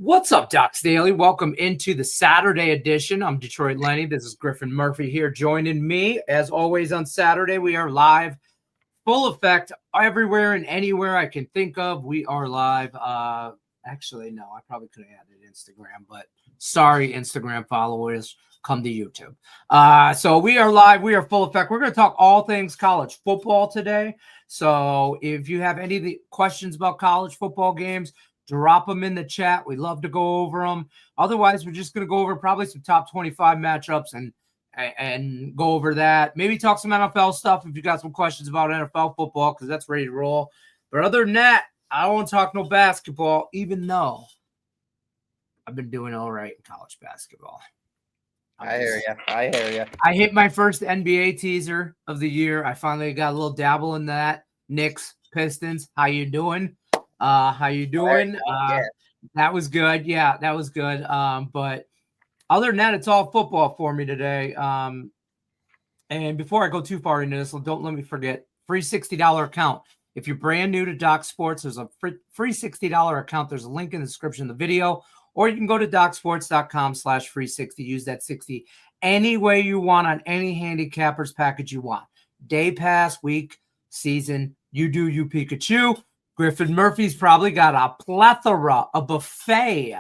What's up, Docs Daily? Welcome into the Saturday edition. I'm Detroit Lenny. This is Griffin Murphy here joining me. As always on Saturday, we are live, full effect, everywhere and anywhere I can think of. We are live. Actually, no, I probably could have added Instagram, but sorry, Instagram followers, come to YouTube. So we are live. We are full effect. We're going to talk all things college football today. So if you have any of the questions about college football games, drop them in the chat. We love to go over them. Otherwise, we're just going to go over probably some top 25 matchups and go over that. Maybe talk some NFL stuff if you got some questions about NFL football, because that's ready to roll. But other than that, I don't want to talk no basketball, even though I've been doing all right in college basketball. I hear you. I hit my first NBA teaser of the year. I finally got a little dabble in that. Knicks, Pistons, how you doing? How you doing? That was good. Yeah, that was good. But other than that, it's all football for me today. And before I go too far into this, don't let me forget, free $60 account. If you're brand new to Doc Sports, there's a free $60 account. There's a link in the description of the video, or you can go to docsports.com/free60. Use that 60 any way you want on any handicappers package you want. Day pass, week, season, you do you Pikachu. Griffin Murphy's probably got a plethora, a buffet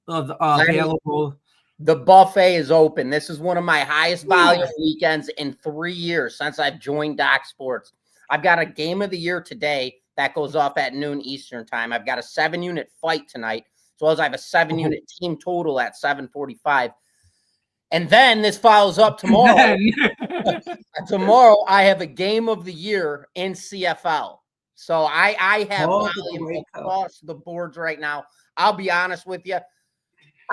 of available. The buffet is open. This is one of my highest volume weekends in 3 years since I've joined Doc Sports. I've got a game of the year today that goes off at noon Eastern time. I've got a 7-unit fight tonight, as well as I have a 7-unit team total at 7:45. And then this follows up tomorrow. Tomorrow I have a game of the year in CFL. So I have volume across the boards right now. I'll be honest with you.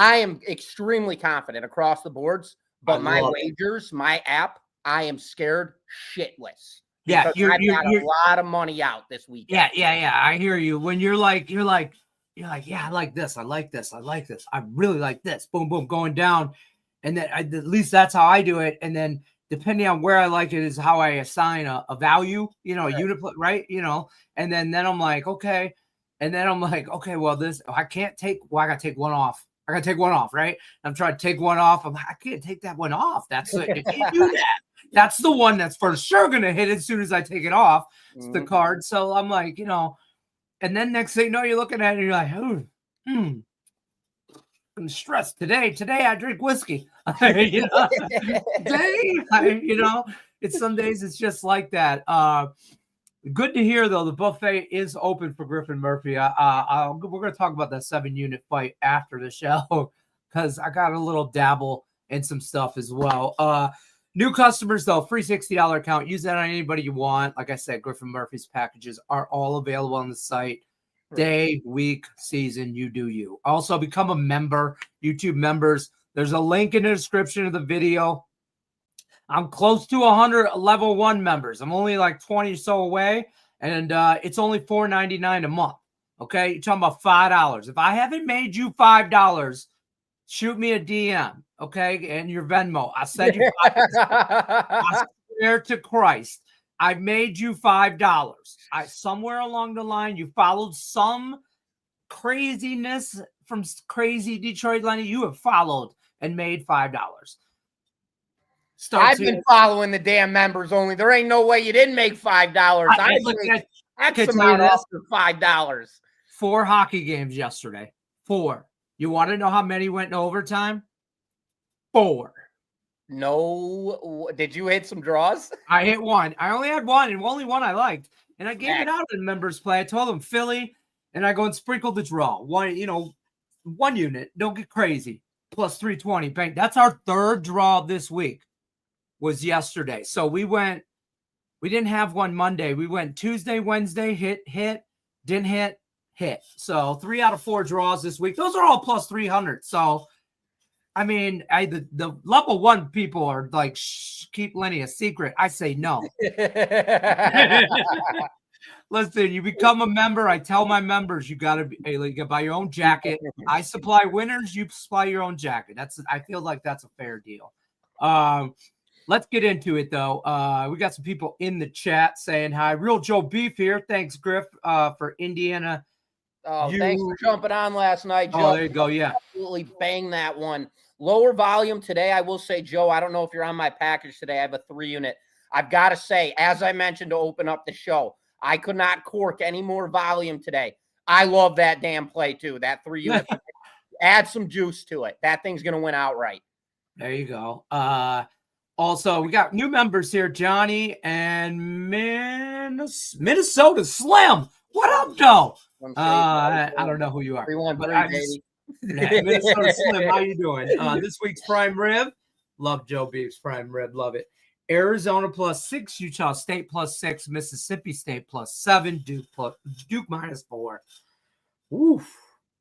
I am extremely confident across the boards, but my wagers, my app, I am scared shitless. Yeah, I've got a lot of money out this weekend. Yeah. I hear you. When you're like, yeah, I like this. I like this. I really like this. Boom, boom, going down. And then at least that's how I do it. And then depending on where I like it is how I assign a value, a unit, right? And then I'm like, okay. And then I'm like, okay, well, I got to take one off. Right? I'm trying to take one off. I can't take that one off. You can't do that. That's the one that's for sure going to hit as soon as I take it off. It's the card. So I'm like, and then next thing you know, you're looking at it and you're like, I'm stressed today. I drink whiskey. Today, it's some days it's just like that. Good to hear though. The buffet is open for Griffin Murphy. We're going to talk about that 7-unit fight after the show because I got a little dabble in some stuff as well. New customers though, free $60 account. Use that on anybody you want. Like I said, Griffin Murphy's packages are all available on the site. Day, week, season, you do you. Also, become a member, YouTube members. There's a link in the description of the video. I'm close to 100 level 1 members. I'm only like 20 or so away, and it's only $4.99 a month. Okay, you're talking about $5. If I haven't made you $5, shoot me a DM. Okay, and your Venmo. I said you $5. I swear to Christ. I made you $5. Somewhere along the line, you followed some craziness from crazy Detroit Lenny. You have followed and made $5. I've been following the damn members only. There ain't no way you didn't make $5. I made X amount off for $5. 4 hockey games yesterday. 4. You want to know how many went in overtime? 4. No, did you hit some draws? I hit one. I only had one, and only one I liked. And I gave it out in members play. I told them Philly, and I go and sprinkle the draw. One unit. Don't get crazy. Plus 320. Bang. That's our 3rd draw this week. Was yesterday. So we didn't have one Monday. We went Tuesday, Wednesday, hit, didn't hit. So 3 out of 4 draws this week. Those are all plus 300. So I mean, the level 1 people are like, keep Lenny a secret. I say no. Listen, you become a member. I tell my members, you got to buy your own jacket. I supply winners. You supply your own jacket. I feel like that's a fair deal. Let's get into it, though. We got some people in the chat saying hi. Real Joe Beef here. Thanks, Griff, for Indiana Oh, thanks for jumping on last night, Joe. Oh, there you go. Yeah. Absolutely bang that one. Lower volume today, I will say, Joe, I don't know if you're on my package today. I have a 3-unit. I've got to say, as I mentioned to open up the show, I could not cork any more volume today. I love that damn play, too. That 3-unit. Add some juice to it. That thing's going to win outright. There you go. Also, we got new members here, Johnny and Minnesota Slim. What up, Joe? I don't know who you are. 313, baby. Minnesota Slim, how you doing? This week's prime rib. Love Joe Beef's prime rib. Love it. Arizona +6, Utah State +6, Mississippi State +7, Duke -4. Oof.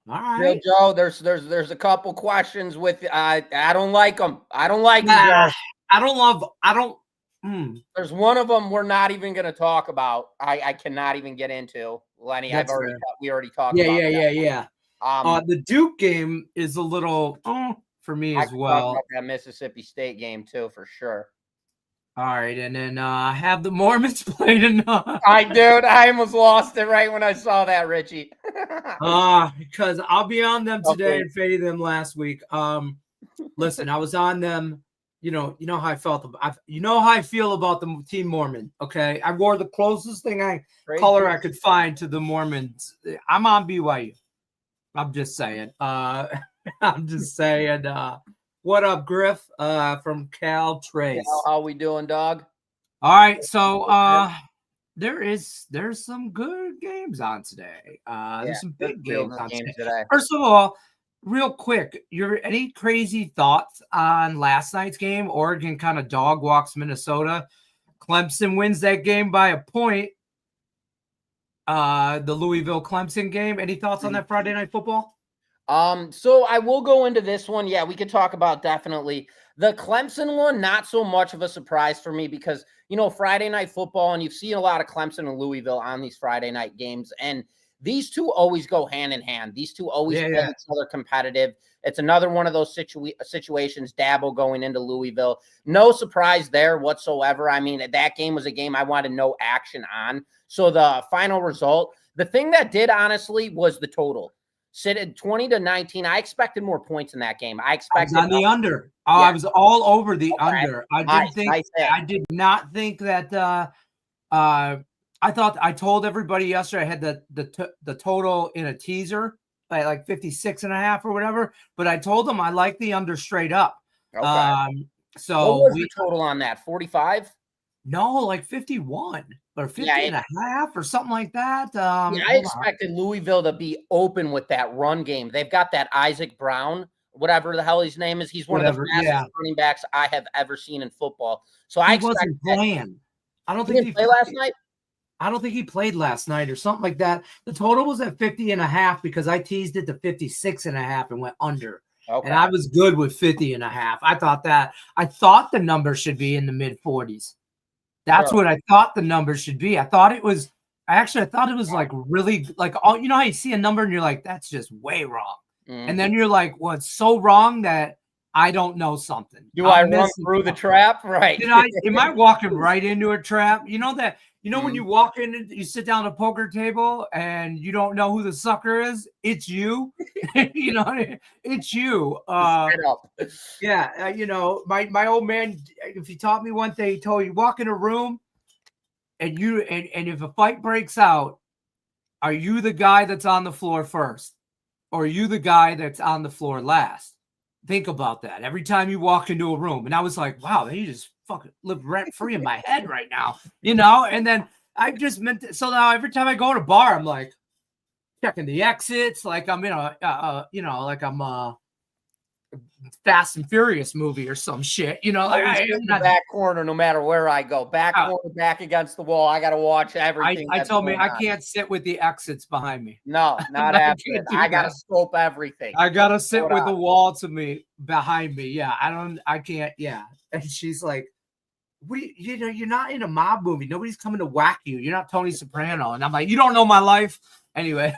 All right, Joe. There's a couple questions with I don't like them. I don't like them, Joe. I don't. There's one of them we're not even going to talk about. I cannot even get into. Lenny, we already talked about that. Yeah. The Duke game is a little for me as well. About that Mississippi State game too, for sure. All right, and then have the Mormons played enough? I almost lost it right when I saw that, Richie. Because I'll be on them today and faded them last week. Listen, I was on them. You know how I felt about. You know how I feel about the Team Mormon. Okay, I wore the closest thing color I could find to the Mormons. I'm on BYU. I'm just saying. I'm just saying. What up, Griff? From Cal Trace. How we doing, dog? All right, so there's some good games on today. There's some big games on today. First of all, real quick, any crazy thoughts on last night's game? Oregon kind of dog walks Minnesota. Clemson wins that game by a point. The Louisville Clemson game. Any thoughts on that Friday Night Football? So I will go into this one. Yeah, we could talk about definitely the Clemson one. Not so much of a surprise for me because, Friday Night Football, and you've seen a lot of Clemson and Louisville on these Friday night games. And these two always go hand in hand. These two always play each other competitive. It's another one of those situations, Dabo going into Louisville. No surprise there whatsoever. I mean, that game was a game I wanted no action on. So the final result, the thing that did honestly was the total. Sit at 20-19. I expected more points in that game. I expected on the under. I was all over the under. I did not think that. I told everybody yesterday I had the total in a teaser by like 56.5 or whatever. But I told them I like the under straight up. Okay. So what was the total on that? 45? No, like 51 or 50.5 or something like that. I expected Louisville to be open with that run game. They've got that Isaac Brown, whatever the hell his name is. He's one of the fastest running backs I have ever seen in football. So I wasn't playing. I don't think he played last night. I don't think he played last night or something like that. The total was at 50.5 because I teased it to 56.5 and went under. Okay. And I was good with 50.5. I thought the number should be in the mid 40s. That's what I thought the number should be. I thought it was like really like all how you see a number and you're like, that's just way wrong. Mm-hmm. And then you're like, well, it's so wrong that I don't know something. Do I run through the trap? Right. Am I walking right into a trap? When you walk in, you sit down at a poker table and you don't know who the sucker is. It's you. It's you. My old man, if he taught me one thing, he told you walk in a room and if a fight breaks out, are you the guy that's on the floor first? Or are you the guy that's on the floor last? Think about that every time you walk into a room. And I was like, wow, you just fucking live rent free in my head right now, and then I just so now every time I go to a bar, I'm like checking the exits, like I'm in like I'm a Fast and Furious movie or some shit, I'm in the back corner no matter where I go. Back corner, back against the wall. I got to watch everything. I told me I can't sit with the exits behind me. No, not happening. I got to scope everything. I got to sit with the wall behind me. Yeah, I can't. Yeah. And she's like, what you're not in a mob movie. Nobody's coming to whack you. You're not Tony Soprano. And I'm like, you don't know my life. Anyway.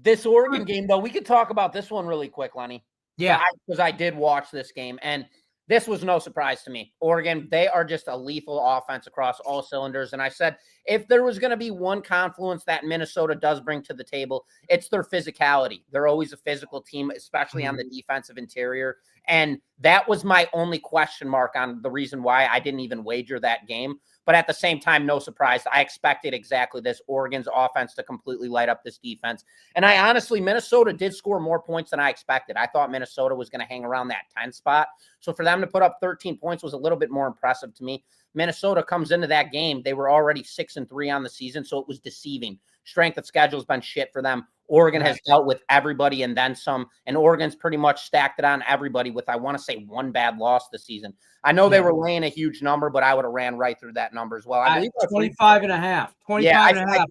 This Oregon game, though, we could talk about this one really quick, Lenny. Yeah. Because I did watch this game. And This was no surprise to me. Oregon, they are just a lethal offense across all cylinders. And I said, if there was going to be one confluence that Minnesota does bring to the table, it's their physicality. They're always a physical team, especially on the defensive interior. And that was my only question mark on the reason why I didn't even wager that game. But at the same time, no surprise. I expected exactly this, Oregon's offense to completely light up this defense. And I honestly, Minnesota did score more points than I expected. I thought Minnesota was going to hang around that 10 spot. So for them to put up 13 points was a little bit more impressive to me. Minnesota comes into that game. They were already 6-3 on the season, so it was deceiving. Strength of schedule has been shit for them. Oregon has dealt with everybody and then some, and Oregon's pretty much stacked it on everybody with, I want to say, one bad loss this season. I know they were laying a huge number, but I would have ran right through that number as well. I believe 25 and a half. 25 and a half.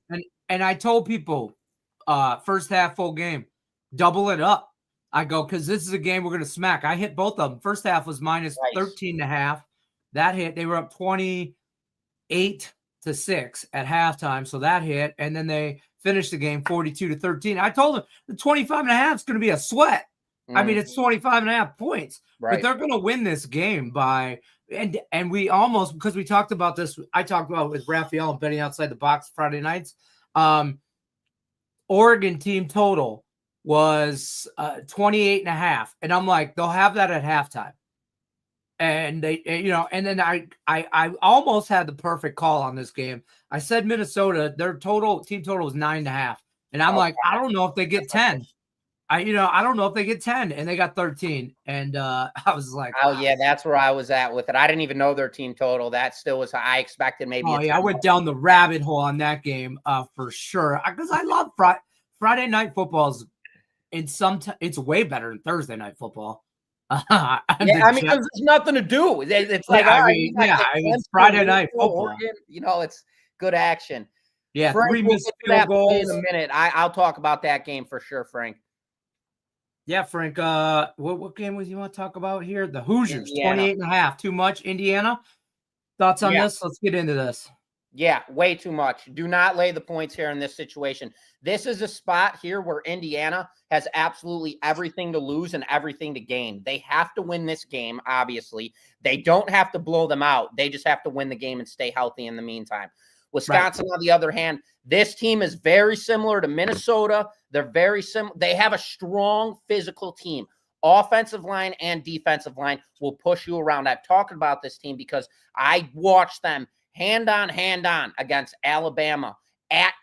And I told people, first half full game, double it up. I go, because this is a game we're going to smack. I hit both of them. First half was minus 13 and a half. That hit. They were up 28-6 at halftime, so that hit. And then they finished the game 42-13. I told them the 25 and a half is going to be a sweat. I mean, it's 25 and a half points, but they're going to win this game by, and we almost, because we talked about this, I talked about it with Raphael and betting outside the box Friday nights. Oregon team total was 28 and a half. And I'm like, they'll have that at halftime. And they, and then I almost had the perfect call on this game. I said Minnesota, their team total was 9.5. And I'm like, I don't know if they get 10. I don't know if they get 10, and they got 13. And I was like, oh, yeah, that's where I was at with it. I didn't even know their team total. That still was, I expected maybe. Oh, yeah, I went down the rabbit hole on that game for sure. Because I love Friday night football. It's way better than Thursday night football. I mean, because there's nothing to do. It's like, it's Friday night football. Oregon, it's good action. Yeah, Frank, 3 missed field goals in a minute. I'll talk about that game for sure, Frank. Yeah, Frank. What game was you want to talk about here? The Hoosiers, 28 and a half. Too much, Indiana? Thoughts on this? Let's get into this. Yeah, way too much. Do not lay the points here in this situation. This is a spot here where Indiana has absolutely everything to lose and everything to gain. They have to win this game, obviously. They don't have to blow them out. They just have to win the game and stay healthy in the meantime. Wisconsin, on the other hand, this team is very similar to Minnesota. They're very similar. They have a strong physical team. Offensive line and defensive line will push you around. I've talked about this team because I watched them hand on against Alabama at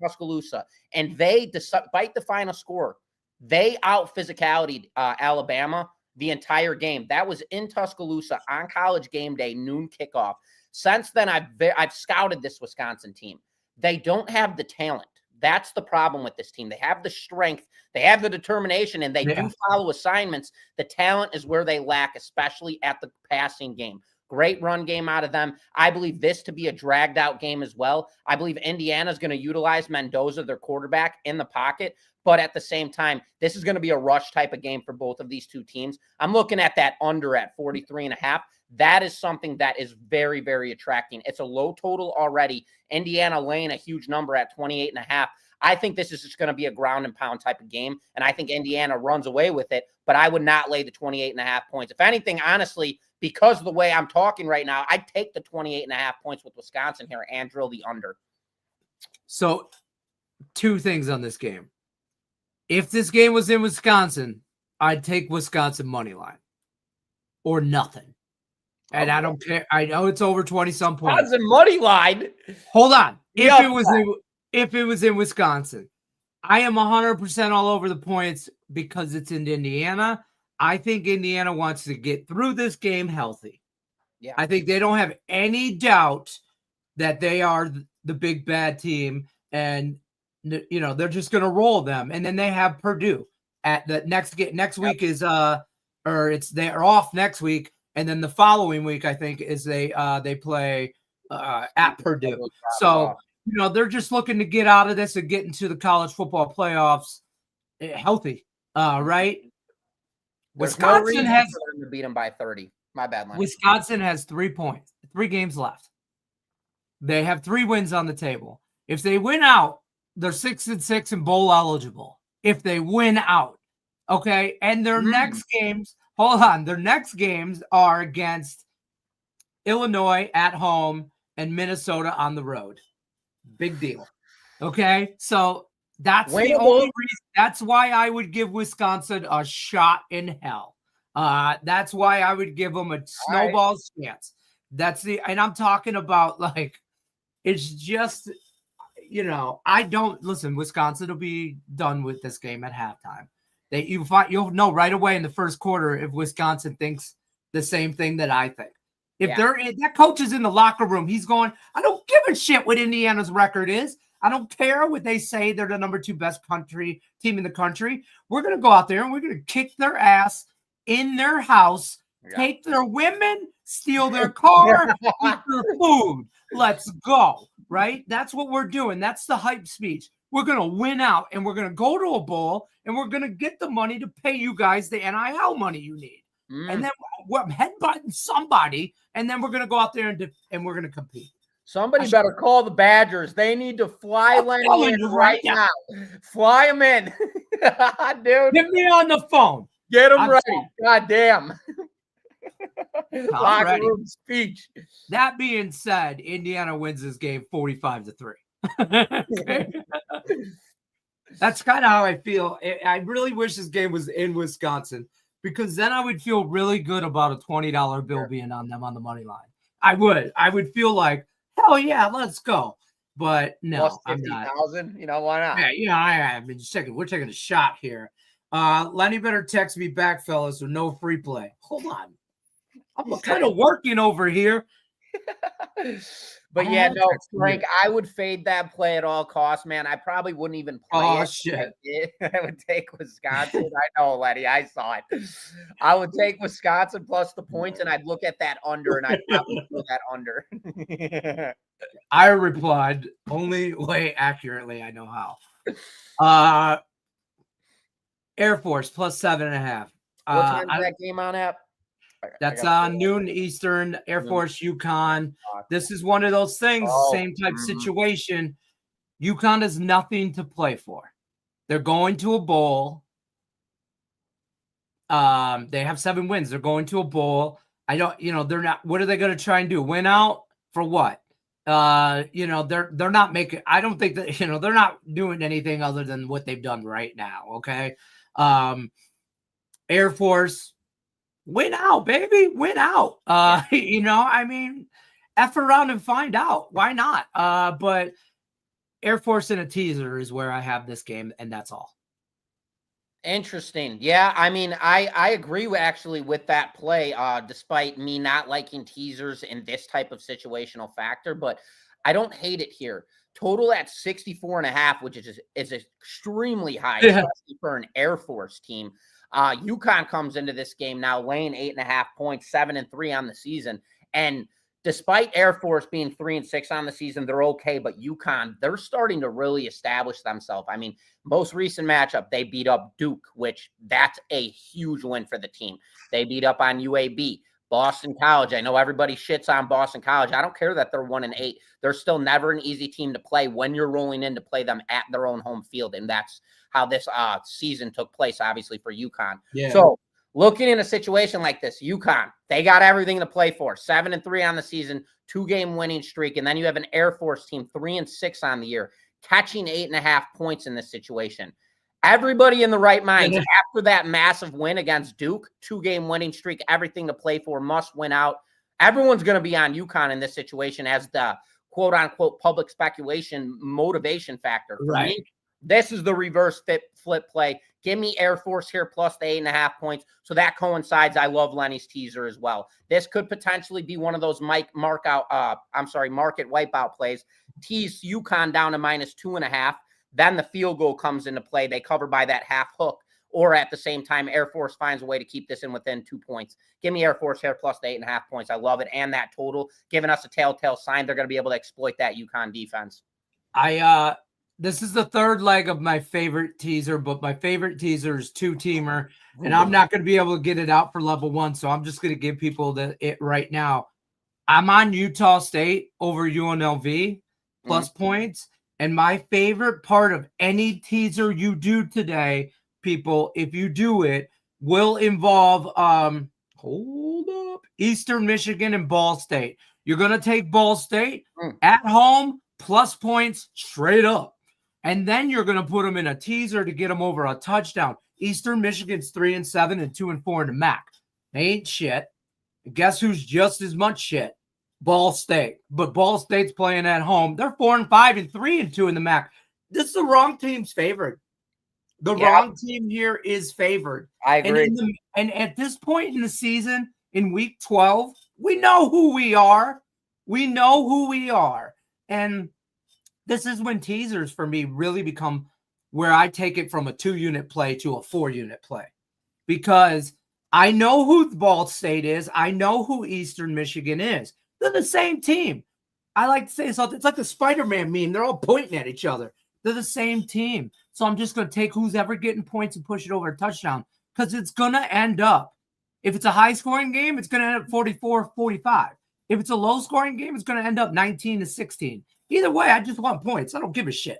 Tuscaloosa. And they, despite the final score, they out-physicality Alabama the entire game. That was in Tuscaloosa on College game day, noon kickoff. Since then, I've scouted this Wisconsin team. They don't have the talent. That's the problem with this team. They have the strength, they have the determination, and they do follow assignments. The talent is where they lack, especially at the passing game. Great run game out of them. I believe this to be a dragged out game as well. I believe Indiana is going to utilize Mendoza, their quarterback, in the pocket. But at the same time, this is going to be a rush type of game for both of these two teams. I'm looking at that under at 43.5. That is something that is very, very attracting. It's a low total already. Indiana laying a huge number at 28.5. I think this is just going to be a ground and pound type of game. And I think Indiana runs away with it, but I would not lay the 28.5 points. If anything, honestly, because of the way I'm talking right now, I'd take the 28.5 points with Wisconsin here and drill the under. So 2 things on this game. If this game was in Wisconsin, I'd take Wisconsin money line or nothing. And I don't care. I know it's over 20-some points. Wisconsin money line. Hold on. If it was in Wisconsin, I am 100% all over the points because it's in Indiana. I think Indiana wants to get through this game healthy. Yeah. I think they don't have any doubt that they are the big bad team, and they're just going to roll them. And then they have Purdue at the next week is they're off next week, and then the following week I think is they play at Purdue. So they're just looking to get out of this and get into the college football playoffs healthy, right? Wisconsin has to beat them by 30. My bad line. Wisconsin has 3 points, 3 games left. They have 3 wins on the table. If they win out, they're 6-6 and bowl eligible. If they win out, okay, and their next games hold on. Their next games are against Illinois at home and Minnesota on the road. Big deal. Okay, so that's the only reason. That's why I would give Wisconsin a shot in hell. That's why I would give them a snowball chance. And I'm talking about like, it's just, I don't listen. Wisconsin will be done with this game at halftime. You'll know right away in the first quarter if Wisconsin thinks the same thing that I think. If that coach is in the locker room, he's going, I don't give a shit what Indiana's record is. I don't care what they say. They're the number 2 best team in the country. We're going to go out there and we're going to kick their ass in their house, take their women, steal their car, eat their food. Let's go, right? That's what we're doing. That's the hype speech. We're going to win out and we're going to go to a bowl and we're going to get the money to pay you guys the NIL money you need. And then we're headbutting somebody, and then we're going to go out there and we're going to compete. Somebody better call the Badgers. They need to fly Lenny in right now. Fly him in. Dude. Get me on the phone. Get him ready. Sorry. God damn. Locker room speech. That being said, Indiana wins this game 45-3. That's kind of how I feel. I really wish this game was in Wisconsin, because then I would feel really good about a $20 bill being on them on the money line. I would feel like, hell yeah, let's go. But no, I'm not. 50,000, why not? Yeah, we're taking a shot here. Lenny better text me back, fellas, or no free play. Hold on. I'm kind of working over here. But yeah, no, Frank, I would fade that play at all costs, man. I probably wouldn't even play it. Shit. I would take Wisconsin. I know, Lenny. I saw it. I would take Wisconsin plus the points, and I'd look at that under, and I'd probably throw that under. I replied only way accurately I know how. Air Force plus 7.5. What time is that game on at? That's noon Eastern. Air Force, UConn. This is one of those things, same type situation. UConn has nothing to play for. They're going to a bowl. They have 7 wins. They're going to a bowl. They're not. What are they going to try and do? Win out for what? They're not making. I don't think that they're not doing anything other than what they've done right now. Okay, Air Force. Win out, baby. Win out. F around and find out. Why not? But Air Force in a teaser is where I have this game, and that's all. Interesting. Yeah, I agree with that play, despite me not liking teasers in this type of situational factor, but I don't hate it here. Total at 64.5, which is extremely high, especially for an Air Force team. UConn comes into this game now laying 8.5 points, 7-3 on the season. And despite Air Force being 3-6 on the season, they're okay. But UConn, they're starting to really establish themselves. Most recent matchup, they beat up Duke, which that's a huge win for the team. They beat up on UAB. Boston College. I know everybody shits on Boston College. I don't care that they're 1-8. They're still never an easy team to play when you're rolling in to play them at their own home field. And that's how this season took place, obviously, for UConn. Yeah. So looking in a situation like this, UConn, they got everything to play for. 7-3 on the season, 2-game winning streak. And then you have an Air Force team, 3-6 on the year, catching 8.5 points in this situation. Everybody in the right mind, after that massive win against Duke, 2-game winning streak, everything to play for, must win out. Everyone's going to be on UConn in this situation as the quote-unquote public speculation motivation factor. For me, this is the reverse flip play. Give me Air Force here plus the 8.5 points. So that coincides. I love Lenny's teaser as well. This could potentially be one of those market wipeout plays. Tease UConn down to -2.5. Then the field goal comes into play. They cover by that half hook. Or at the same time, Air Force finds a way to keep this in within 2 points. Give me Air Force here plus the 8.5 points. I love it. And that total, giving us a telltale sign they're going to be able to exploit that UConn defense. This is the third leg of my favorite teaser, but my favorite teaser is 2-teamer. And I'm not going to be able to get it out for level 1. So I'm just going to give people it right now. I'm on Utah State over UNLV plus points. And my favorite part of any teaser you do today, people, if you do it, will involve hold up, Eastern Michigan and Ball State. You're going to take Ball State at home plus points straight up. And then you're going to put them in a teaser to get them over a touchdown. Eastern Michigan's 3-7 and 2-4 in the MAC. They ain't shit. Guess who's just as much shit? Ball State. But Ball State's playing at home. They're 4-5 and 3-2 in the MAC. This is the wrong team's favored. The wrong team here is favored. I agree. And at this point in the season, in week 12, we know who we are. We know who we are. And this is when teasers for me really become where I take it from a 2-unit play to a 4-unit play. Because I know who Ball State is. I know who Eastern Michigan is. They're the same team. I like to say something. It's like the Spider-Man meme. They're all pointing at each other. They're the same team. So I'm just going to take who's ever getting points and push it over a touchdown because it's going to end up. If it's a high-scoring game, it's going to end up 44-45. If it's a low-scoring game, it's going to end up 19-16. Either way, I just want points. I don't give a shit.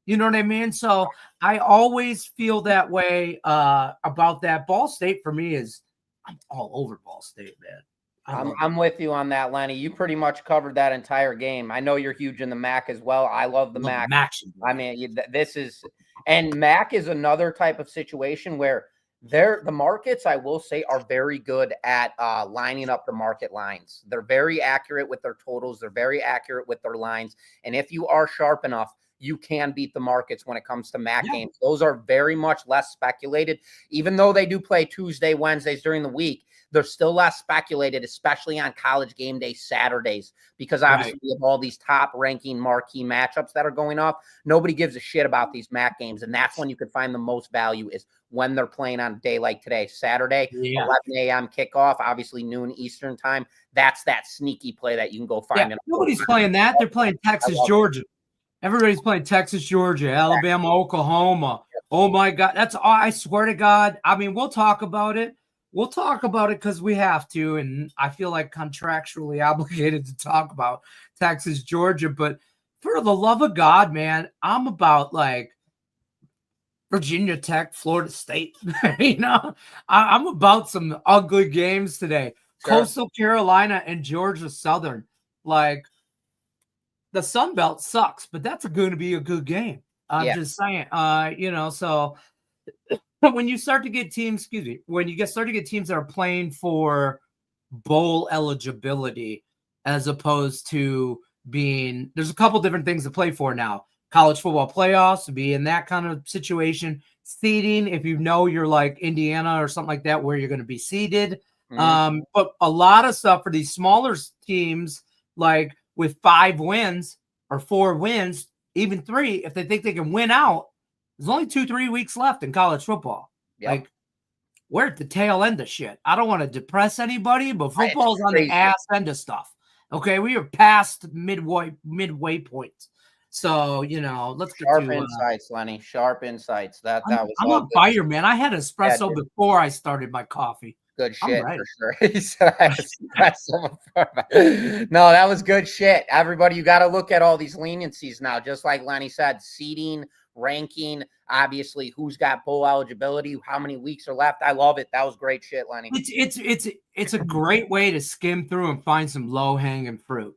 You know what I mean? So I always feel that way about that. Ball State for me is I'm all over Ball State, man. I'm with you on that, Lenny. You pretty much covered that entire game. I know you're huge in the MAC as well. I love the MAC. I mean, this is – and MAC is another type of situation where the markets, I will say, are very good at lining up the market lines. They're very accurate with their totals. They're very accurate with their lines. And if you are sharp enough, you can beat the markets when it comes to MAC games. Those are very much less speculated. Even though they do play Tuesday, Wednesdays during the week, they're still less speculated, especially on college game day Saturdays, because obviously we have all these top-ranking marquee matchups that are going off. Nobody gives a shit about these MAC games, and that's when you can find the most value is when they're playing on a day like today, Saturday, 11 a.m. kickoff, obviously noon Eastern time. That's that sneaky play that you can go find. Nobody's playing that. They're playing Texas, Georgia. Everybody's playing Texas, Georgia, Alabama, Oklahoma. Oh, my God. That's all. I swear to God. I mean, we'll talk about it. We'll talk about it because we have to, and I feel like contractually obligated to talk about Texas, Georgia. But for the love of God, man, I'm about like Virginia Tech, Florida State. You know, I'm about some ugly games today. Sure. Coastal Carolina and Georgia Southern. Like, the Sun Belt sucks, but that's going to be a good game. I'm just saying, you know, so when you start to get teams, when you start to get teams that are playing for bowl eligibility as opposed to being, there's a couple different things to play for now. College football playoffs, to be in that kind of situation. Seeding, if you know you're like Indiana or something like that, where you're going to be seeded. But a lot of stuff for these smaller teams, like with 5 wins or 4 wins, even 3, if they think they can win out, there's only 2-3 weeks left in college football. Like, we're at the tail end of shit. I don't want to depress anybody, but football's on the ass end of stuff. Okay, we are past midway point. So, you know, let's get sharp insights, Lenny. Sharp insights. That was. I'm on fire, man. I had espresso before I started my coffee. Good shit for sure. He said I had espresso before. No, that was good shit. Everybody, you got to look at all these leniencies now. Just like Lenny said, seeding, ranking, obviously who's got bowl eligibility, how many weeks are left. I love it. That was great shit, Lenny. It's a great way to skim through and find some low hanging fruit.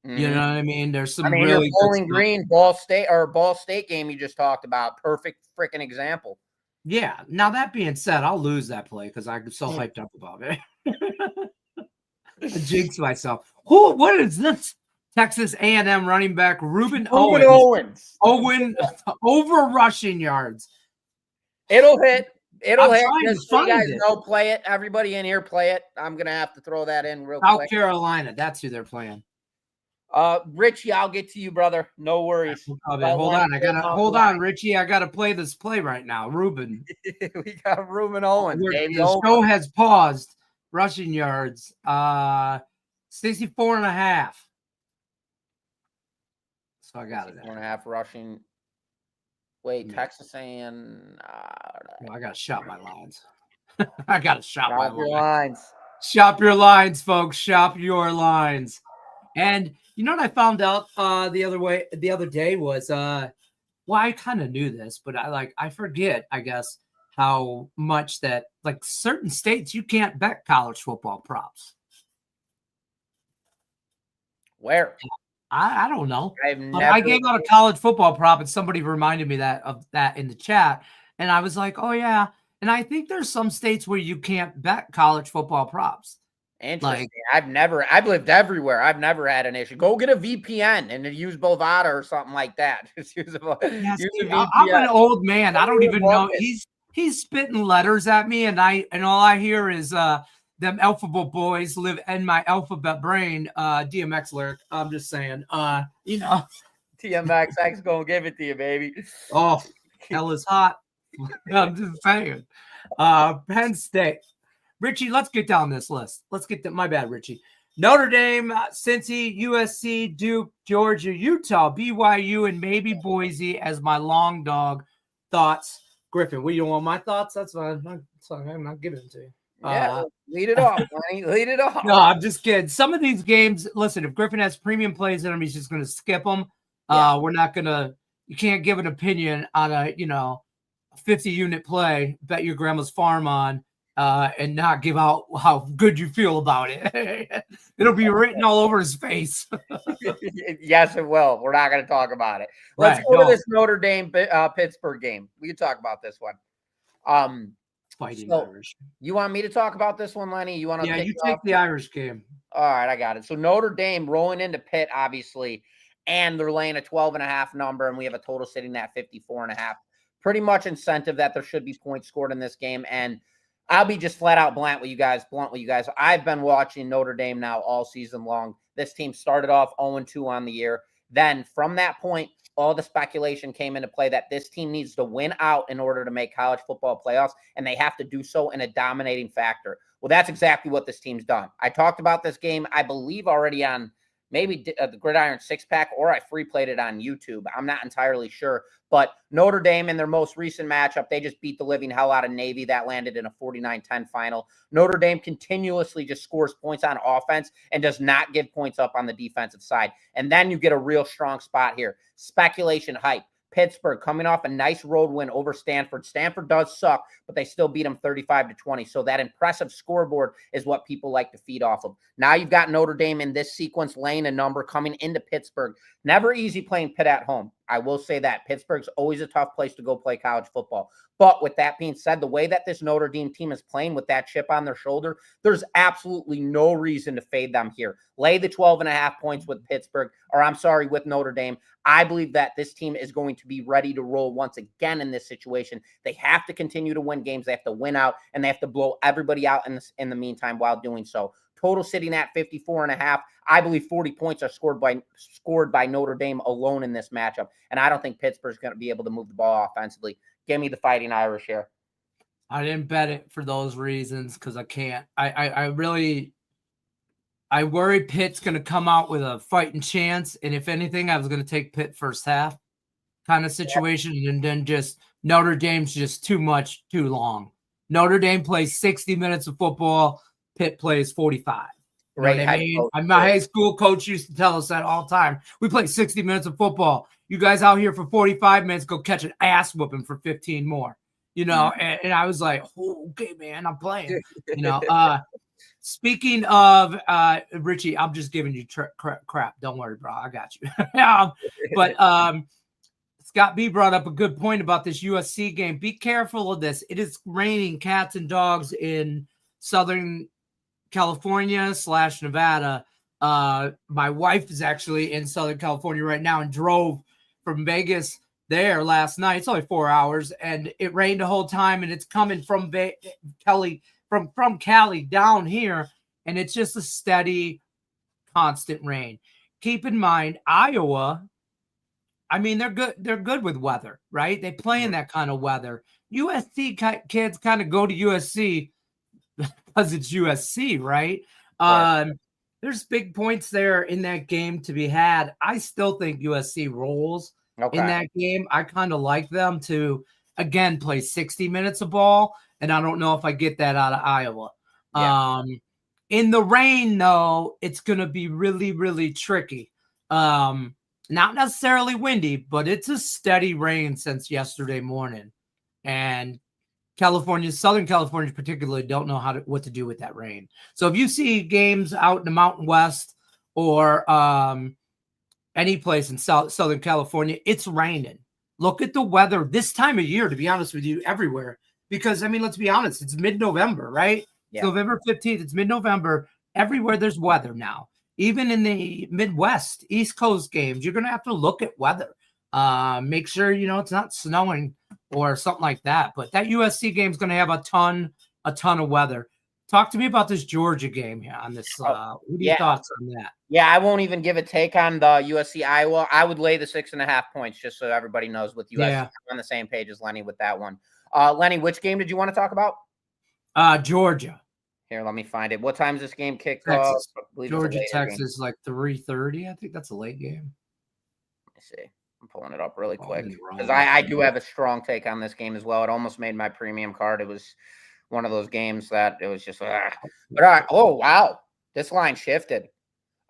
You know what I mean? There's some really Bowling Green Ball State game you just talked about. Perfect freaking example. Yeah. Now that being said, I'll lose that play because I'm so hyped up about it. I jinx myself. What is this? Texas A&M running back Ruben Owens over rushing yards. It'll hit. It'll hit. Just so you guys know, play it. Everybody in here, play it. I'm gonna have to throw that in real quick. South Carolina. That's who they're playing. Richie, I'll get to you, brother. No worries. Hold on, Richie. I gotta play this play right now. Ruben. We got Ruben Owens. The show has paused. Rushing yards. 64.5. So I got it. 4.5 rushing. Wait, Texas A&M. I gotta shop my lines. I gotta shop my lines. Shop your lines, folks. Shop your lines. And you know what I found out the other day was, well, I kind of knew this, but I forget, I guess, how much that like certain states you can't bet college football props. Where? I don't know. I've But never. I gave out a college football prop, and somebody reminded me of that in the chat, and I was like, "Oh yeah." And I think there's some states where you can't bet college football props. Interesting. I've lived everywhere. I've never had an issue. Go get a VPN and then use Bovada or something like that. Just use a VPN. I'm an old man. I don't even know. It. He's spitting letters at me, and all I hear is them alphabet boys live in my alphabet brain. DMX lyric. I'm just saying. TMXX gonna give it to you, baby. Oh, hell is hot. I'm just saying. Penn State. Richie, let's get down this list. My bad, Richie. Notre Dame, Cincy, USC, Duke, Georgia, Utah, BYU, and maybe Boise as my long dog. Thoughts? Griffin, we don't want my thoughts? That's fine. I'm not giving them to you. Yeah, lead it off, Lenny. Lead it off. No, I'm just kidding. Some of these games, listen, if Griffin has premium plays in them, he's just going to skip them. Yeah. We're not going to – you can't give an opinion on a 50-unit play, bet your grandma's farm on, and not give out how good you feel about it. It'll be written all over his face. Yes, it will. We're not going to talk about it. Let's go to this Notre Dame Pittsburgh game. We can talk about this one. Fighting Irish. You want me to talk about this one, Lenny? You want to? Yeah, you take the Irish game. All right, I got it. So Notre Dame rolling into Pitt, obviously, and they're laying a 12.5 number, and we have a total sitting at 54.5. Pretty much incentive that there should be points scored in this game, and I'll be just flat out blunt with you guys. I've been watching Notre Dame now all season long. This team started off 0-2 on the year. Then from that point, all the speculation came into play that this team needs to win out in order to make college football playoffs, and they have to do so in a dominating factor. Well, that's exactly what this team's done. I talked about this game, I believe, already on maybe the Gridiron Six-Pack, or I free played it on YouTube. I'm not entirely sure. But Notre Dame, in their most recent matchup, they just beat the living hell out of Navy. That landed in a 49-10 final. Notre Dame continuously just scores points on offense and does not give points up on the defensive side. And then you get a real strong spot here. Speculation hype. Pittsburgh coming off a nice road win over Stanford. Stanford does suck, but they still beat them 35-20. So that impressive scoreboard is what people like to feed off of. Now you've got Notre Dame in this sequence laying a number coming into Pittsburgh. Never easy playing Pitt at home. I will say that. Pittsburgh's always a tough place to go play college football. But with that being said, the way that this Notre Dame team is playing with that chip on their shoulder, there's absolutely no reason to fade them here. Lay the 12.5 points with with Notre Dame. I believe that this team is going to be ready to roll once again in this situation. They have to continue to win games. They have to win out, and they have to blow everybody out in the meantime while doing so. Total sitting at 54.5. I believe 40 points are scored by Notre Dame alone in this matchup, and I don't think Pittsburgh's going to be able to move the ball offensively. Give me the Fighting Irish here. I didn't bet it for those reasons because I can't. I worry Pitt's going to come out with a fighting chance, and if anything, I was going to take Pitt first half kind of situation, and then just Notre Dame's just too much, too long. Notre Dame plays 60 minutes of football. Pitt plays 45. You know what I mean? My high school coach used to tell us that all the time. We play 60 minutes of football. You guys out here for 45 minutes, go catch an ass whooping for 15 more. And I was like, oh, okay, man, I'm playing. Speaking of Richie, I'm just giving you crap. Don't worry, bro. I got you. But Scott B brought up a good point about this USC game. Be careful of this. It is raining cats and dogs in Southern California / Nevada. My wife is actually in Southern California right now and drove from Vegas there last night. It's only 4 hours, and it rained the whole time, and it's coming from Cali down here, and it's just a steady, constant rain. Keep in mind, Iowa, I mean, they're good. They're good with weather, right? They play in that kind of weather. USC kids kind of go to USC because it's USC, right? There's big points there in that game to be had. I still think USC rolls in that game. I kind of like them to, again, play 60 minutes of ball, and I don't know if I get that out of Iowa. Yeah. In the rain, though, it's going to be really, really tricky. Not necessarily windy, but it's a steady rain since yesterday morning. And California, Southern California particularly, don't know what to do with that rain. So if you see games out in the Mountain West or any place in Southern California, it's raining. Look at the weather this time of year, to be honest with you, everywhere. Because, I mean, let's be honest, it's mid-November, right? Yeah. November 15th, it's mid-November. Everywhere there's weather now. Even in the Midwest, East Coast games, you're going to have to look at weather. Make sure, it's not snowing or something like that. But that USC game is going to have a ton of weather. Talk to me about this Georgia game here on this. What are your thoughts on that? Yeah, I won't even give a take on the USC Iowa. I would lay the 6.5 points just so everybody knows with USC. Yeah. I'm on the same page as Lenny with that one. Lenny, which game did you want to talk about? Georgia. Here, let me find it. What time is this game kicked off? Georgia, Texas, like 3:30. I think that's a late game. Let me see. I'm pulling it up really quick because I do have a strong take on this game as well. It almost made my premium card. It was one of those games that it was just But all right. Oh, wow. This line shifted.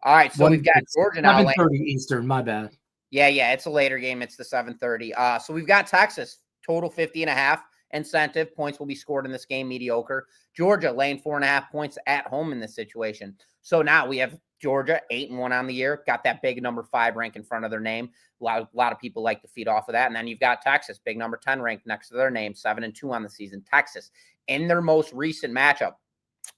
All right. So we've got Georgia now. 7:30 Eastern. My bad. Yeah. It's a later game. It's the 7:30. So we've got Texas, total 50.5 incentive. Points will be scored in this game. Mediocre. Georgia laying 4.5 points at home in this situation. So now we have Georgia 8-1 on the year. Got that big number 5 rank in front of their name. A lot of people like to feed off of that. And then you've got Texas, big number 10 rank next to their name, 7-2 on the season. Texas in their most recent matchup,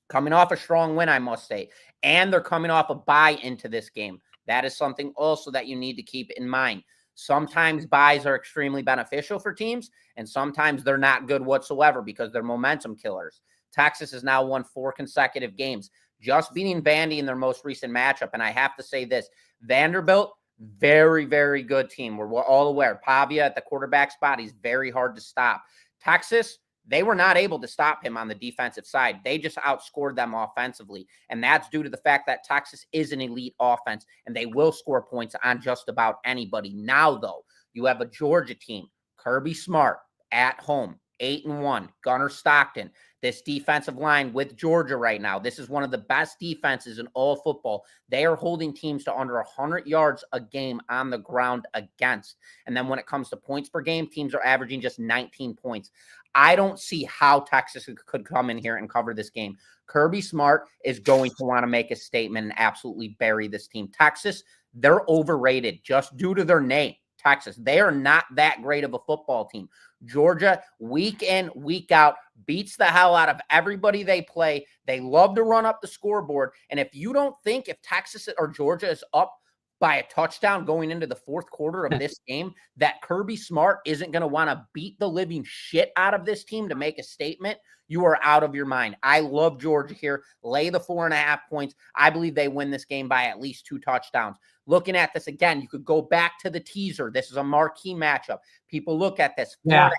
coming off a strong win, I must say, and they're coming off a bye into this game. That is something also that you need to keep in mind. Sometimes buys are extremely beneficial for teams, and sometimes they're not good whatsoever because they're momentum killers. Texas has now won 4 consecutive games, just beating Vandy in their most recent matchup. And I have to say this, Vanderbilt, very, very good team. We're all aware. Pavia at the quarterback spot, he's very hard to stop. Texas, they were not able to stop him on the defensive side. They just outscored them offensively. And that's due to the fact that Texas is an elite offense, and they will score points on just about anybody. Now, though, you have a Georgia team, Kirby Smart at home, 8-1, Gunnar Stockton. This defensive line with Georgia right now, this is one of the best defenses in all football. They are holding teams to under 100 yards a game on the ground against. And then when it comes to points per game, teams are averaging just 19 points. I don't see how Texas could come in here and cover this game. Kirby Smart is going to want to make a statement and absolutely bury this team. Texas, they're overrated just due to their name. Texas, they are not that great of a football team. Georgia, week in, week out, beats the hell out of everybody they play. They love to run up the scoreboard. And if you don't think if Texas or Georgia is up by a touchdown going into the fourth quarter of this game, that Kirby Smart isn't going to want to beat the living shit out of this team to make a statement, you are out of your mind. I love Georgia here. Lay the 4.5 points. I believe they win this game by at least 2 touchdowns. Looking at this again, you could go back to the teaser. This is a marquee matchup. People look at this 4.5.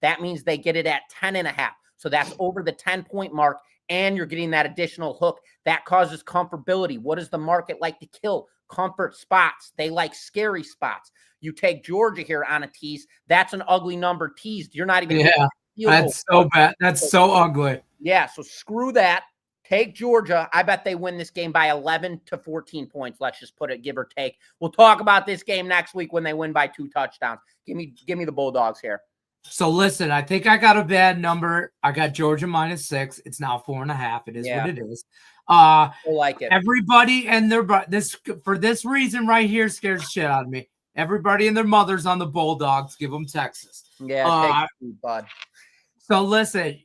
That means they get it at 10.5. So that's over the 10-point mark, and you're getting that additional hook. That causes comfortability. What does the market like to kill? Comfort spots. They like scary spots. You take Georgia here on a tease. That's an ugly number teased. You're not even. That's so bad. That's so ugly. Yeah. So screw that. Take Georgia. I bet they win this game by 11 to 14 points. Let's just put it, give or take. We'll talk about this game next week when they win by 2 touchdowns. Give me the Bulldogs here. So listen, I think I got a bad number. I got Georgia -6. It's now 4.5. It is what it is. I like it. Everybody and their for this reason right here scares the shit out of me. Everybody and their mothers on the Bulldogs. Give them Texas. Yeah, take it, bud. So listen,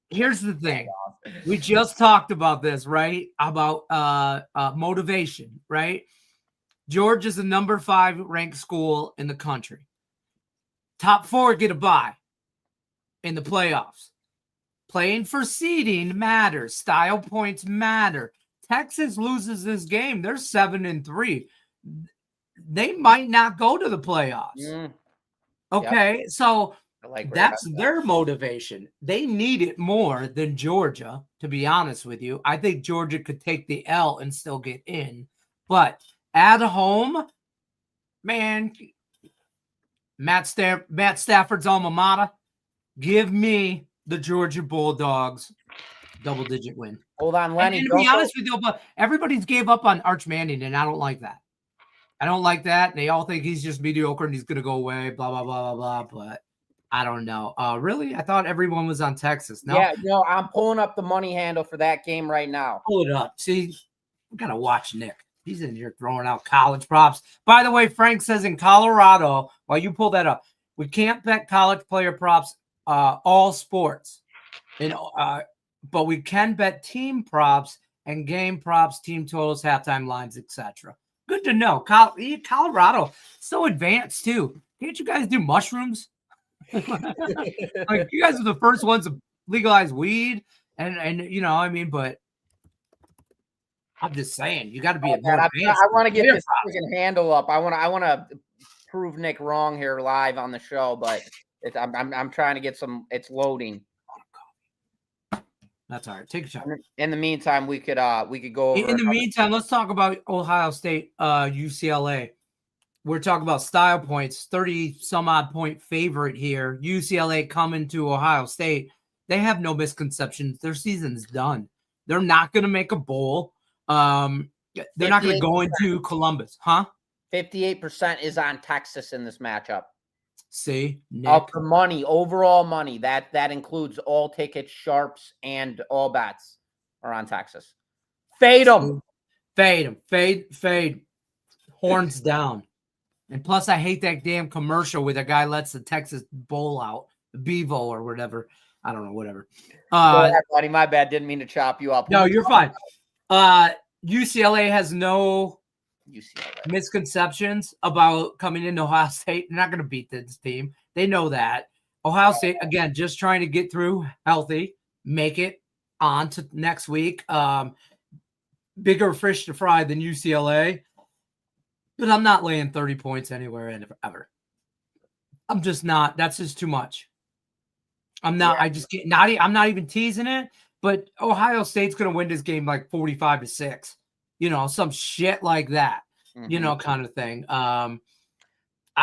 here's the thing. We just talked about this, right? About motivation, right? Georgia's the number 5 ranked school in the country. Top 4 get a bye in the playoffs. Playing for seeding matters. Style points matter. Texas loses this game. They're 7-3. They might not go to the playoffs. Okay, so that's their motivation. They need it more than Georgia, to be honest with you. I think Georgia could take the L and still get in. But at home, man, Matt Stafford's alma mater, give me the Georgia Bulldogs double-digit win. Hold on, Lenny. And to be honest with you, but everybody's gave up on Arch Manning, and I don't like that. I don't like that. They all think he's just mediocre and he's going to go away, blah, blah, blah, blah, blah. But I don't know. Really? I thought everyone was on Texas. No, Yeah, no, I'm pulling up the money handle for that game right now. pull it up. See, we gotta watch Nick. He's in here throwing out college props. By the way, Frank says in Colorado, while you pull that up, we can't bet college player props, all sports, but we can bet team props and game props, team totals, halftime lines, etc. Good to know. Colorado so advanced too. Can't you guys do mushrooms? Like you guys are the first ones to legalize weed, and you know, I mean, but I'm just saying, you got to be more advanced. I want to get this freaking handle up. I want to prove Nick wrong here live on the show, but I'm trying to get some. It's loading. That's all right. Take a shot. In the meantime, we could go over. In the meantime, let's talk about Ohio State, UCLA. We're talking about style points. 30 some odd point favorite here. UCLA coming to Ohio State. They have no misconceptions. Their season's done. They're not going to make a bowl. They're not going to go into Columbus, huh? 58% is on Texas in this matchup. See, of the money, overall money, that includes all tickets, sharps, and all bets are on Texas. Fade them. Fade. Horns down. And plus, I hate that damn commercial where the guy lets the Texas bowl out, the Bevo or whatever. I don't know, whatever. Go ahead, buddy. My bad. Didn't mean to chop you up. No, you're fine. UCLA has no misconceptions about coming into Ohio State. They're not going to beat this team. They know that. Ohio State, again, just trying to get through healthy, make it on to next week. Bigger fish to fry than UCLA. But I'm not laying 30 points anywhere ever. I'm just not. That's just too much. I'm not. Yeah. I just get not. I'm not even teasing it. But Ohio State's going to win this game like 45-6. You know, some shit like that. Mm-hmm. You know, kind of thing. I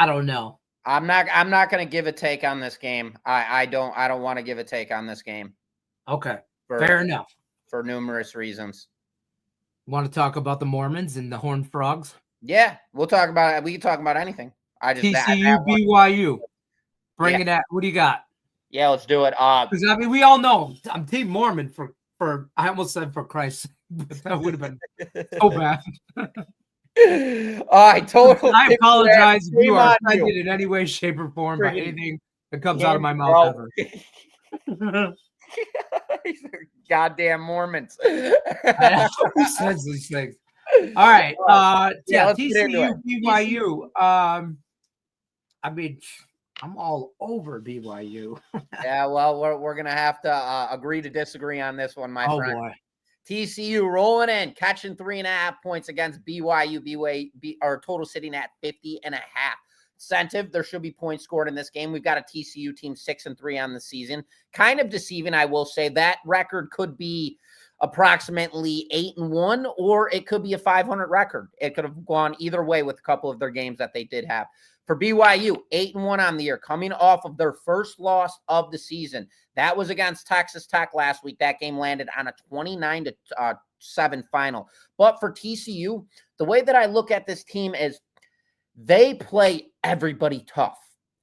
don't know. I'm not going to give a take on this game. I don't want to give a take on this game. Okay. Fair enough. For numerous reasons. Want to talk about the Mormons and the Horned Frogs? Yeah, we'll talk about it. We can talk about anything. TCU, BYU. Bring it at. What do you got? Yeah, let's do it. Because I mean, we all know I'm Team Mormon for I almost said for Christ, but that would have been so bad. I apologize if you are offended in any way, shape, or form by anything that comes out of my mouth ever. Goddamn Mormons. Who says these things? All right. TCU, BYU. I mean, I'm all over BYU. Yeah, well, we're gonna have to agree to disagree on this one, my friend. Boy. TCU rolling in, catching 3.5 points against BYU. Our total sitting at 50.5. Incentive, there should be points scored in this game. We've got a TCU team 6-3 on the season. Kind of deceiving, I will say. That record could be approximately 8-1, or it could be a 500 record. It could have gone either way with a couple of their games that they did have. For BYU, 8-1 on the year, coming off of their first loss of the season. That was against Texas Tech last week. That game landed on a 29-7 final. But for TCU, the way that I look at this team is they play everybody tough.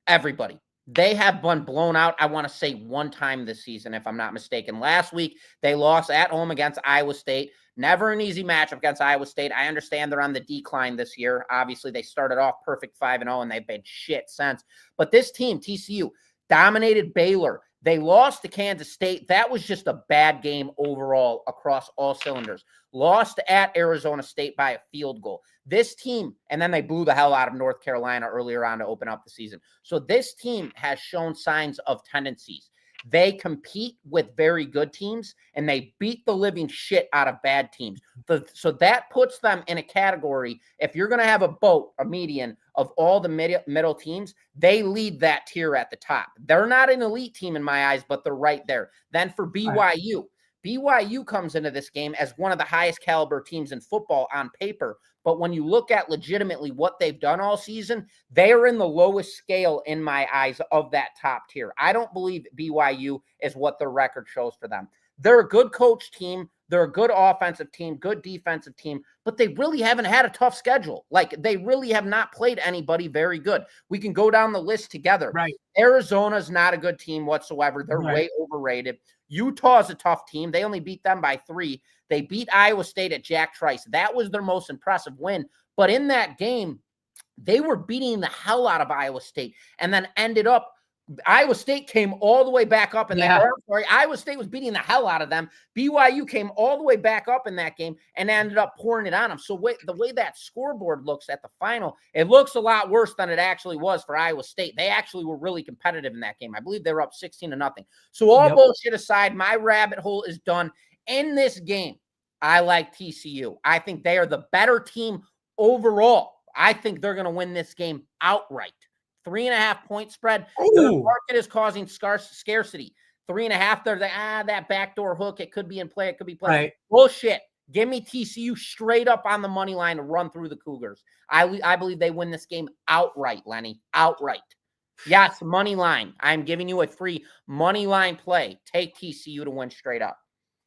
Everybody. They have been blown out, I want to say, one time this season, if I'm not mistaken. Last week, they lost at home against Iowa State. Never an easy matchup against Iowa State. I understand they're on the decline this year. Obviously, they started off perfect 5-0, and they've been shit since. But this team, TCU, dominated Baylor. They lost to Kansas State. That was just a bad game overall across all cylinders. Lost at Arizona State by a field goal. This team, and then they blew the hell out of North Carolina earlier on to open up the season. So this team has shown signs of tendencies. They compete with very good teams, and they beat the living shit out of bad teams. So that puts them in a category. If you're going to have a median of all the middle teams, they lead that tier at the top. They're not an elite team in my eyes, but they're right there. Then for BYU, BYU comes into this game as one of the highest caliber teams in football on paper. But when you look at legitimately what they've done all season, they are in the lowest scale in my eyes of that top tier. I don't believe BYU is what their record shows for them. They're a good coach team. They're a good offensive team, good defensive team, but they really haven't had a tough schedule. Like, they really have not played anybody very good. We can go down the list together. Right. Arizona's not a good team whatsoever. They're way overrated. Utah's a tough team. They only beat them by 3. They beat Iowa State at Jack Trice. That was their most impressive win. But in that game, they were beating the hell out of Iowa State and then ended up Iowa State came all the way back up in that. Sorry, Iowa State was beating the hell out of them. BYU came all the way back up in that game and ended up pouring it on them. So the way that scoreboard looks at the final, it looks a lot worse than it actually was for Iowa State. They actually were really competitive in that game. I believe they were up 16-0. So all bullshit aside, my rabbit hole is done. In this game, I like TCU. I think they are the better team overall. I think they're going to win this game outright. 3.5 point spread. The market is causing scarcity. 3.5. They're like, that backdoor hook. It could be in play. It could be play. Right. Bullshit. Give me TCU straight up on the money line to run through the Cougars. I believe they win this game outright, Lenny. Outright. Yes, money line. I'm giving you a free money line play. Take TCU to win straight up.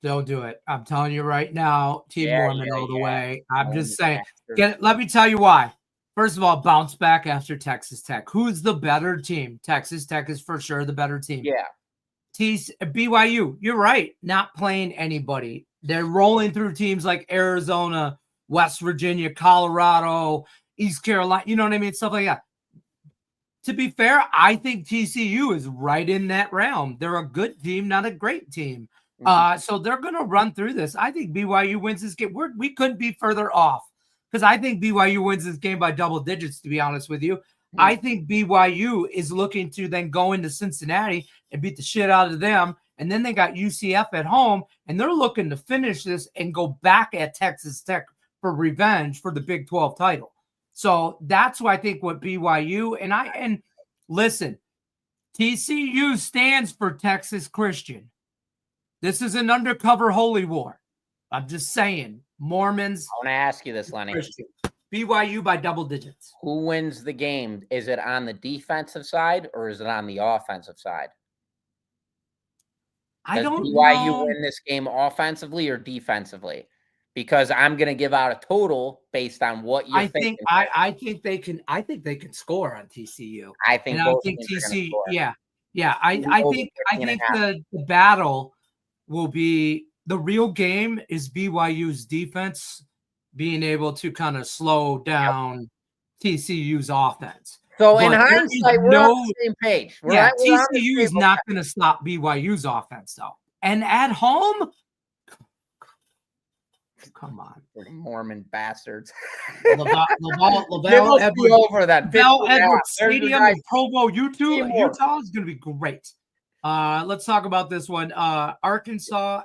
Don't do it. I'm telling you right now, Team Mormon all the way. I'm just saying. Let me tell you why. First of all, bounce back after Texas Tech. Who's the better team? Texas Tech is for sure the better team. Yeah. BYU, you're right. Not playing anybody. They're rolling through teams like Arizona, West Virginia, Colorado, East Carolina. You know what I mean? Stuff like that. To be fair, I think TCU is right in that realm. They're a good team, not a great team. So they're going to run through this. I think BYU wins this game. We couldn't be further off. Because I think BYU wins this game by double digits, to be honest with you. I think BYU is looking to then go into Cincinnati and beat the shit out of them. And then they got UCF at home, and they're looking to finish this and go back at Texas Tech for revenge for the Big 12 title. So that's why I think what BYU and listen, TCU stands for Texas Christian. This is an undercover holy war. I'm just saying. Mormons. I want to ask you this, Lenny. Christian. BYU by double digits. Who wins the game? Is it on the defensive side or is it on the offensive side? I don't know. BYU win this game offensively or defensively? Because I'm going to give out a total based on what you're thinking. I think they can score on TCU. I think TCU. Yeah. I think the battle will be. The real game is BYU's defense being able to kind of slow down TCU's offense. So in hindsight, we're on the same page. TCU is not going to stop BYU's offense, though. And at home, come on. Mormon bastards. LaVell Edwards Stadium in Provo, Utah is going to be great. Let's talk about this one. Arkansas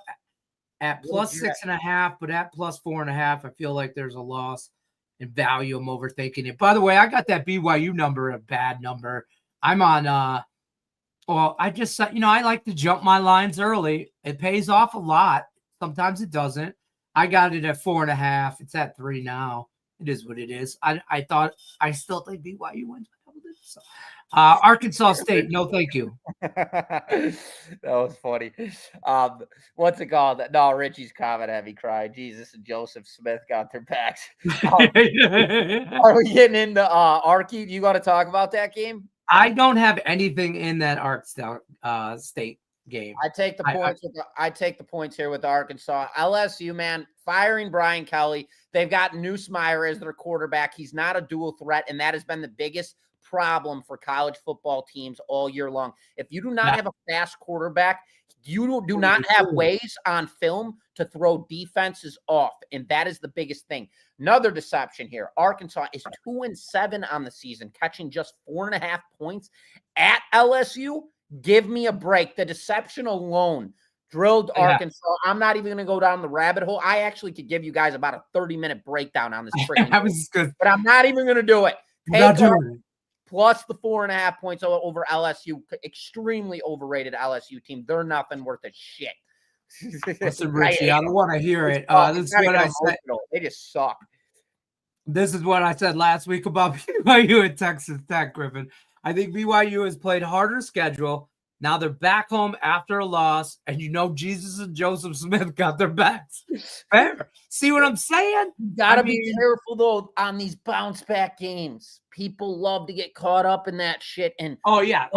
at plus 6.5, but at plus 4.5, I feel like there's a loss in value. I'm overthinking it. By the way, I got that BYU number, a bad number. I'm on, I just, I like to jump my lines early. It pays off a lot. Sometimes it doesn't. I got it at 4.5. It's at 3 now. It is what it is. I still think BYU wins. So, Arkansas State, no thank you. That was funny. What's it called? No, Richie's comment had me cry. Jesus and Joseph Smith got their backs. Are we getting into Arky? Do you want to talk about that game? I don't have anything in that State game. I take the points. I take the points here with Arkansas. LSU, man, firing Brian Kelly. They've got Nussmeier as their quarterback. He's not a dual threat, and that has been the biggest problem for college football teams all year long. If you do not have a fast quarterback, you do not have ways on film to throw defenses off, and that is the biggest thing. Another deception here. Arkansas is 2-7 on the season, catching just 4.5 points at LSU. Give me a break. The deception alone drilled Arkansas. I'm not even going to go down the rabbit hole. I actually could give you guys about a 30-minute breakdown on this freaking but I'm not even going to do it. Plus the 4.5 points over LSU. Extremely overrated LSU team. They're nothing worth a shit. Listen, Richie, I don't want to hear it. This is what I said. They just suck. This is what I said last week about BYU and Texas Tech, Griffin. I think BYU has played harder schedule. Now they're back home after a loss, and Jesus and Joseph Smith got their backs. Fair. See what I'm saying? You gotta be careful though on these bounce back games. People love to get caught up in that shit. And they get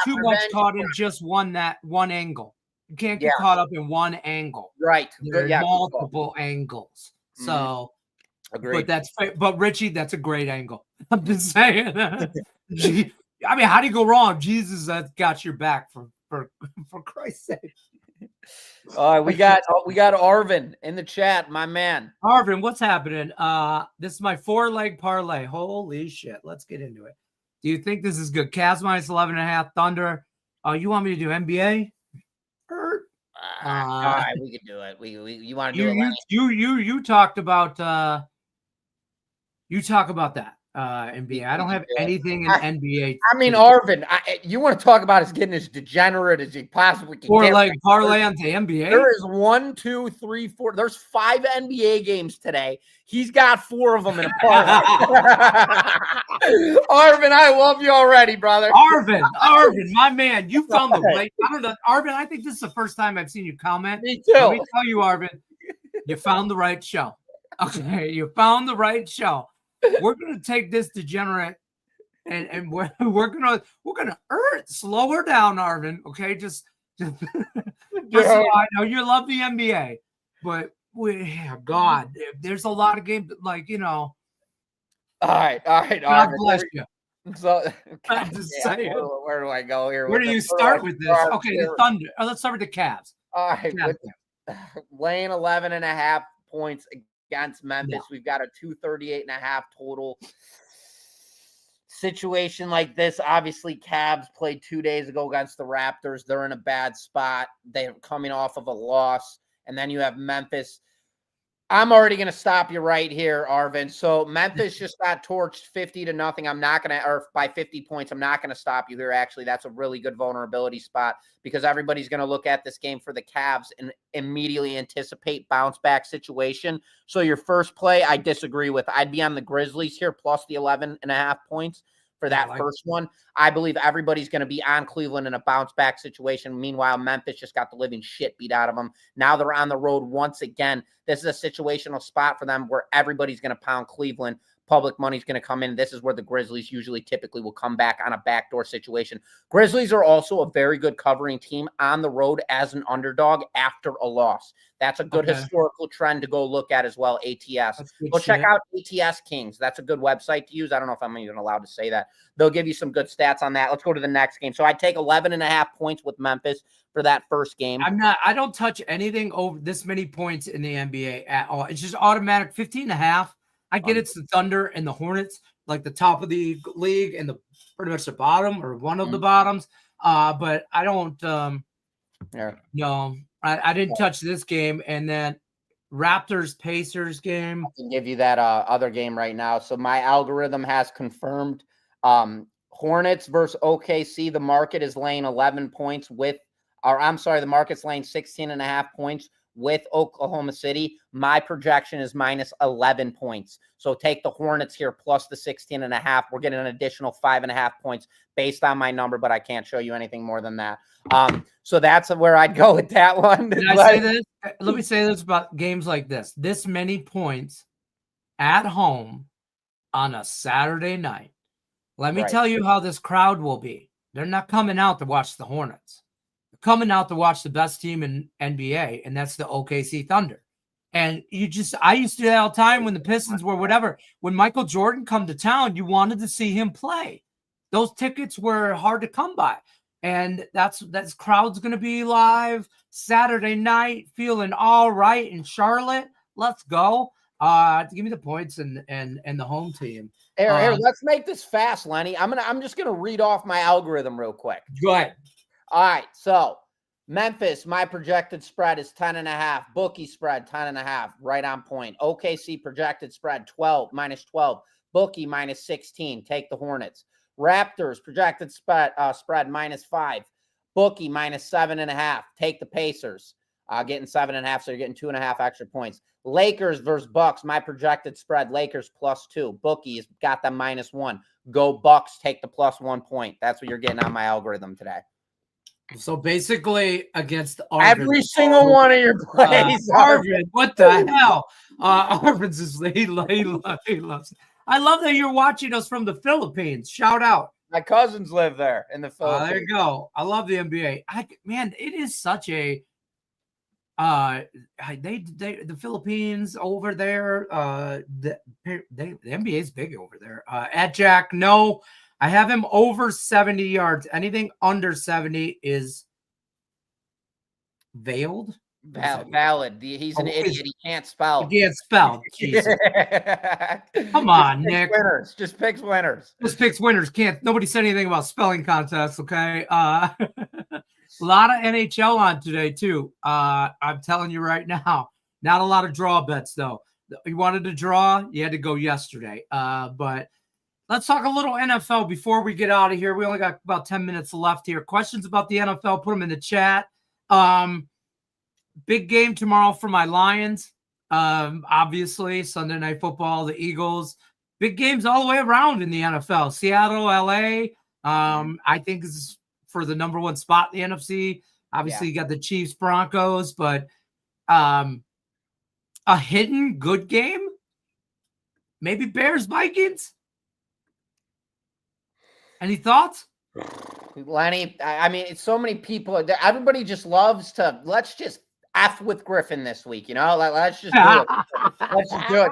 too much caught in just one angle. You can't get caught up in one angle. Right. There are multiple angles. So agreed. But Richie, that's a great angle. I'm just saying. I mean, how do you go wrong? Jesus has got your back for Christ's sake. All right, we got Arvin in the chat, my man. Arvin, what's happening? This is my 4-leg parlay. Holy shit. Let's get into it. Do you think this is good? Cavs minus 11.5, Thunder. You want me to do NBA? All right, we can do it. You want to do it? You talked about that. NBA. I don't have anything in NBA. I mean, Arvin, you want to talk about as getting as degenerate as you possibly can. 4-leg parlay onto NBA. There is 1, 2, 3, 4. There's 5 NBA games today. He's got 4 of them in a parlay. Arvin, I love you already, brother. Arvin, my man, you found the right. I don't know, Arvin. I think this is the first time I've seen you comment. Me too. Let me tell you, Arvin, you found the right show. Okay, you found the right show. We're gonna take this degenerate and we're gonna slow her down, Arvin. Okay, just I know you love the NBA, but God, there's a lot of games like All right. God bless you. So I'm just saying. Where do I go here? Where do you start with this? Okay, the Thunder. Let's start with the Cavs. All right, laying 11.5 points against Memphis. We've got a 238.5 total. Situation like this, obviously Cavs played 2 days ago against the Raptors. They're in a bad spot. They're coming off of a loss. And then you have Memphis. I'm already going to stop you right here, Arvin. So Memphis just got torched 50-0. I'm not going to, or by 50 points, I'm not going to stop you here. Actually, that's a really good vulnerability spot because everybody's going to look at this game for the Cavs and immediately anticipate bounce back situation. So your first play, I disagree with. I'd be on the Grizzlies here plus the 11.5 points. For that first one, I believe everybody's going to be on Cleveland in a bounce back situation. Meanwhile, Memphis just got the living shit beat out of them. Now they're on the road once again. This is a situational spot for them where everybody's going to pound Cleveland. Public money's going to come in. This is where the Grizzlies typically will come back on a backdoor situation. Grizzlies are also a very good covering team on the road as an underdog after a loss. That's a good historical trend to go look at as well, ATS. Go check out ATS Kings. That's a good website to use. I don't know if I'm even allowed to say that. They'll give you some good stats on that. Let's go to the next game. So I take 11.5 points with Memphis for that first game. I don't touch anything over this many points in the NBA at all. It's just automatic 15.5. I get it's the Thunder and the Hornets, like the top of the league and pretty much the bottom or one of the bottoms. But I don't no, I didn't touch this game. And then Raptors-Pacers game. I can give you that other game right now. So my algorithm has confirmed Hornets versus OKC. The market is laying 11 points the market's laying 16.5 points with Oklahoma City. My projection is minus 11 points. So take the Hornets here plus the 16.5. We're getting an additional 5.5 points based on my number, but I can't show you anything more than that. So that's where I'd go with that one. Can I say this? Let me say this about games like this. This many points at home on a Saturday night. Let me tell you how this crowd will be. They're not coming out to watch the Hornets. Coming out to watch the best team in NBA, and that's the OKC Thunder. And I used to do that all the time when the Pistons were whatever. When Michael Jordan come to town, you wanted to see him play. Those tickets were hard to come by. And that's crowd's going to be live Saturday night, feeling all right in Charlotte. Let's go. Give me the points and the home team. Here, let's make this fast, Lenny. I'm just gonna read off my algorithm real quick. Go ahead. All right, so Memphis, my projected spread is 10.5. Bookie spread 10.5, right on point. OKC projected spread 12, minus 12. Bookie minus 16. Take the Hornets. Raptors projected spread minus 5. Bookie minus 7.5. Take the Pacers. Getting 7.5, so you're getting 2.5 extra points. Lakers versus Bucks. My projected spread: Lakers plus 2. Bookie's got them minus 1. Go Bucks. Take the plus 1 point. That's what you're getting on my algorithm today. So basically, against Arvin. Every single one of your plays. Arvin, what the hell? Arvin's is he loves it. I love that you're watching us from the Philippines. Shout out. My cousins live there in the Philippines. There you go. I love the NBA. Man, it is such a the Philippines over there. The NBA is big over there. At Jack, no, I have him over 70 yards. Anything under 70 is veiled. Valid. He's an idiot. He can't spell. He can't spell. Jesus. Come on, Nick. Winners. Just picks winners. Just picks winners. Nobody said anything about spelling contests, okay? A lot of NHL on today, too. I'm telling you right now. Not a lot of draw bets, though. You wanted to draw, you had to go yesterday. But let's talk a little NFL before we get out of here. We only got about 10 minutes left here. Questions about the NFL, put them in the chat. Big game tomorrow for my Lions. Obviously, Sunday Night Football, the Eagles. Big games all the way around in the NFL. Seattle, LA. I think is for the number one spot in the NFC. Obviously, you got the Chiefs, Broncos, but a hidden good game. Maybe Bears, Vikings. Any thoughts? Lenny, I mean, it's so many people. Everybody just loves to, let's just F with Griffin this week, you know? Let's just do it. Let's just do it.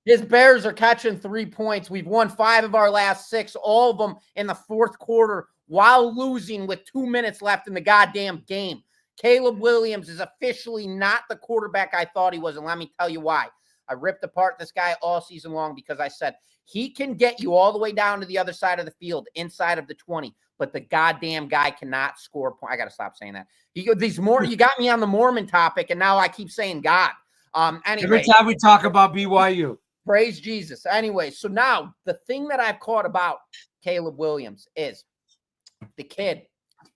His Bears are catching 3 points. We've won 5 of our last 6, all of them in the fourth quarter while losing with 2 minutes left in the goddamn game. Caleb Williams is officially not the quarterback I thought he was, and let me tell you why. I ripped apart this guy all season long because I said he can get you all the way down to the other side of the field, inside of the 20, but the goddamn guy cannot score points. I got to stop saying that. You got me on the Mormon topic, and now I keep saying God. Anyway, every time we talk about BYU. Praise Jesus. Anyway, so now the thing that I've caught about Caleb Williams is the kid,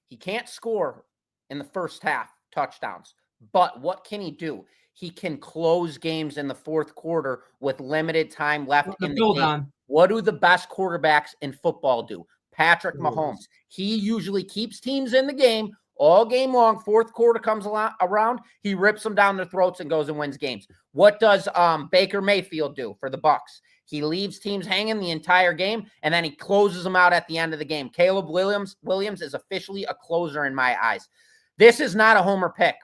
he can't score in the first half touchdowns, but what can he do? He can close games in the fourth quarter with limited time left in the game. What do the best quarterbacks in football do? Patrick Mahomes. He usually keeps teams in the game all game long. Fourth quarter comes around, he rips them down their throats and goes and wins games. What does Baker Mayfield do for the Bucs? He leaves teams hanging the entire game, and then he closes them out at the end of the game. Caleb Williams is officially a closer in my eyes. This is not a homer pick.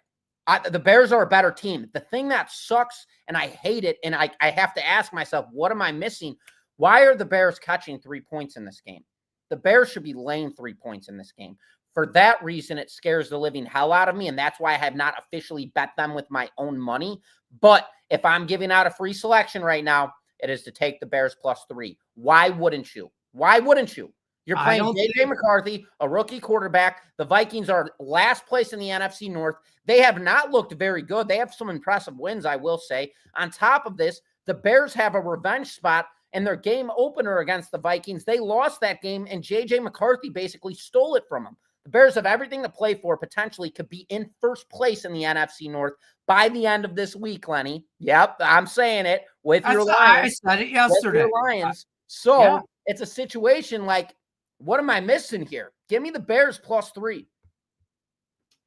The Bears are a better team. The thing that sucks, and I hate it, and I have to ask myself, what am I missing? Why are the Bears catching 3 points in this game? The Bears should be laying 3 points in this game. For that reason, it scares the living hell out of me, and that's why I have not officially bet them with my own money. But if I'm giving out a free selection right now, it is to take the Bears +3. Why wouldn't you? Why wouldn't you? You're playing J.J. McCarthy, a rookie quarterback. The Vikings are last place in the NFC North. They have not looked very good. They have some impressive wins, I will say. On top of this, the Bears have a revenge spot in their game opener against the Vikings. They lost that game, and J.J. McCarthy basically stole it from them. The Bears have everything to play for, potentially could be in first place in the NFC North by the end of this week, Lenny. Yep, I'm saying it with your Lions. I said it yesterday. With your Lions. So it's a situation like, what am I missing here? Give me the Bears +3.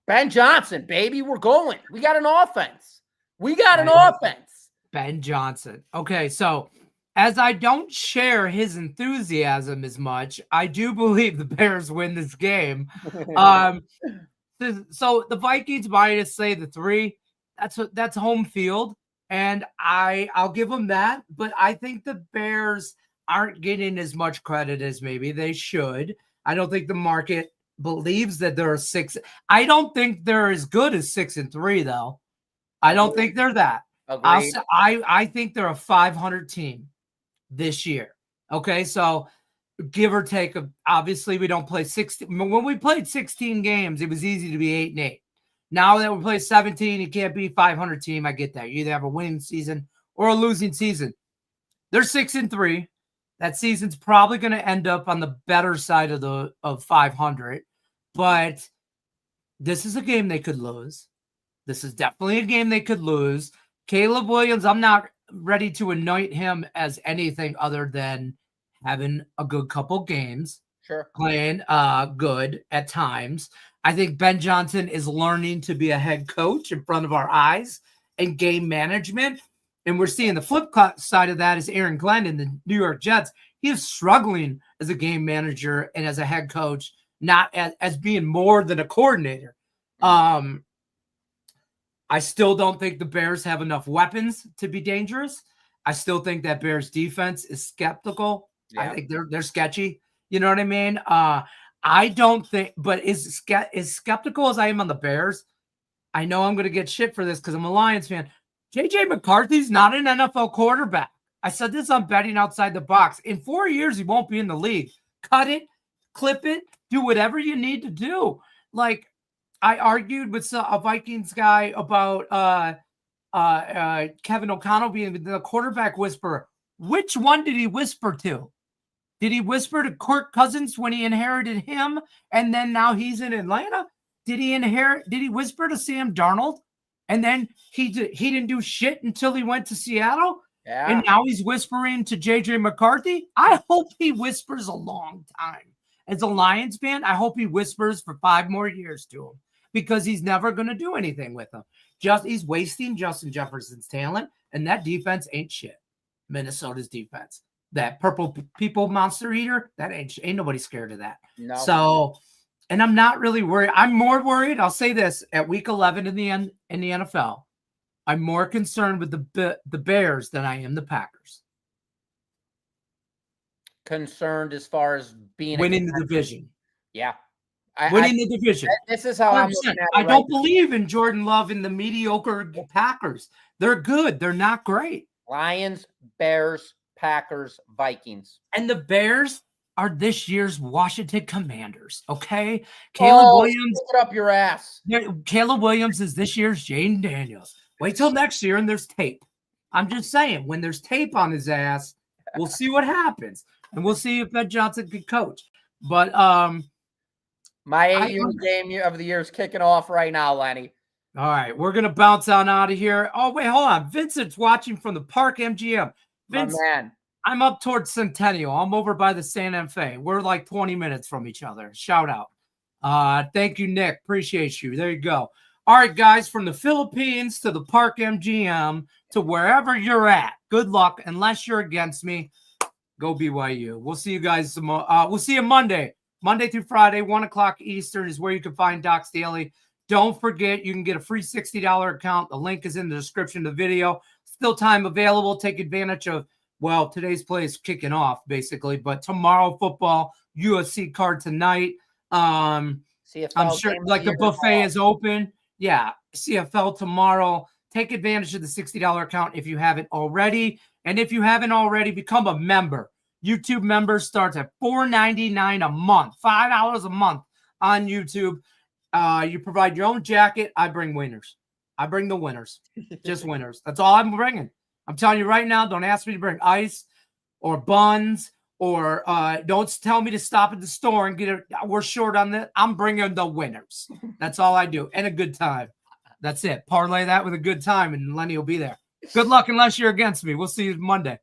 Ben Johnson, baby, we're going. We got an offense. Ben Johnson. Okay, so as I don't share his enthusiasm as much, I do believe the Bears win this game. So the Vikings minus, say, the 3. That's home field, and I'll give them that. But I think the Bears aren't getting as much credit as maybe they should. I don't think the market believes that they're a 6. I don't think they're as good as 6-3, though. I don't think they're that. I think they're a 500 team this year. Okay, so give or take. Obviously, we don't play 16. When we played 16 games, it was easy to be 8-8. Now that we play 17, you can't be 500 team. I get that. You either have a winning season or a losing season. They're 6-3. That season's probably going to end up on the better side of 500, but this is a game they could lose. This is definitely a game they could lose. Caleb Williams, I'm not ready to anoint him as anything other than having a good couple games. Sure. playing good at times. I think Ben Johnson is learning to be a head coach in front of our eyes and game management. And we're seeing the flip side of that is Aaron Glenn in the New York Jets. He is struggling as a game manager and as a head coach, not as being more than a coordinator. I still don't think the Bears have enough weapons to be dangerous. I still think that Bears defense is skeptical. Yeah. I think they're sketchy. You know what I mean? I don't think, but as skeptical as I am on the Bears, I know I'm going to get shit for this because I'm a Lions fan. JJ McCarthy's not an NFL quarterback. I said this on Betting Outside the Box. In 4 years, he won't be in the league. Cut it, clip it, do whatever you need to do. Like, I argued with a Vikings guy about Kevin O'Connell being the quarterback whisperer. Which one did he whisper to? Did he whisper to Kirk Cousins when he inherited him and then now he's in Atlanta? Did he whisper to Sam Darnold and then he didn't do shit until he went to Seattle? Yeah. And now he's whispering to JJ McCarthy? I hope he whispers a long time. As a Lions fan, I hope he whispers for 5 more years to him because he's never going to do anything with him. He's wasting Justin Jefferson's talent, and that defense ain't shit. Minnesota's defense. That purple people monster eater, that ain't nobody scared of that. No. So, and I'm not really worried. I'm more worried. I'll say this at week 11 in the NFL. I'm more concerned with the Bears than I am the Packers. Concerned as far as being winning the division. Yeah. Winning the division. This is how 100%. I'm looking at it. I don't believe in Jordan Love and the mediocre Packers. They're good. They're not great. Lions, Bears, Packers, Vikings. And the Bears are this year's Washington Commanders, okay? Caleb Williams. Stick it up your ass. Caleb Williams is this year's Jaden Daniels. Wait till next year and there's tape. I'm just saying, when there's tape on his ass, we'll see what happens. And we'll see if Ben Johnson can coach. But my 8-unit game of the year is kicking off right now, Lenny. All right, we're going to bounce on out of here. Oh, wait, hold on. Vincent's watching from the Park MGM. Vince, my man. I'm up towards Centennial. I'm over by the Santa Fe. We're like 20 minutes from each other. Shout out. Thank you, Nick. Appreciate you. There you go. All right, guys, from the Philippines to the Park MGM to wherever you're at, good luck. Unless you're against me, go BYU. We'll see you guys. We'll see you Monday. Monday through Friday, 1 o'clock Eastern is where you can find Doc's Daily. Don't forget, you can get a free $60 account. The link is in the description of the video. Still time available. Take advantage of, well, today's play is kicking off, basically. But tomorrow, football, UFC card tonight. I'm sure, like, the buffet is open. Yeah, CFL tomorrow. Take advantage of the $60 account if you haven't already. And if you haven't already, become a member. YouTube member starts at $4.99 a month, $5 a month on YouTube. You provide your own jacket. I bring winners. I bring the winners. Just winners. That's all I'm bringing. I'm telling you right now, don't ask me to bring ice or buns or don't tell me to stop at the store and get it. We're short on that. I'm bringing the winners. That's all I do. And a good time. That's it. Parlay that with a good time, and Lenny will be there. Good luck unless you're against me. We'll see you Monday.